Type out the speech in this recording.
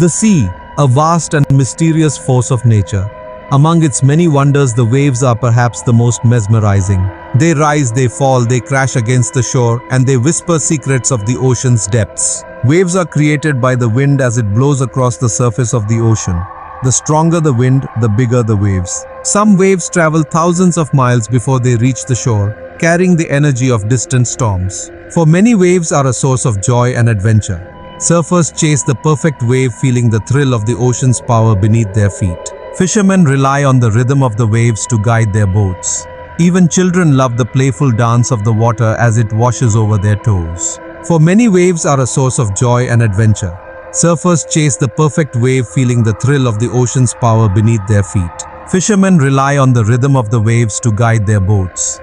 The sea, a vast and mysterious force of nature. Among its many wonders, the waves are perhaps the most mesmerizing. They rise, they fall, they crash against the shore, and they whisper secrets of the ocean's depths. Waves are created by the wind as it blows across the surface of the ocean. The stronger the wind, the bigger the waves. Some waves travel thousands of miles before they reach the shore, carrying the energy of distant storms. For many, waves are a source of joy and adventure. Surfers chase the perfect wave, feeling the thrill of the ocean's power beneath their feet. Fishermen rely on the rhythm of the waves to guide their boats. Even children love the playful dance of the water as it washes over their toes. For many, waves are a source of joy and adventure. Surfers chase the perfect wave, feeling the thrill of the ocean's power beneath their feet. Fishermen rely on the rhythm of the waves to guide their boats.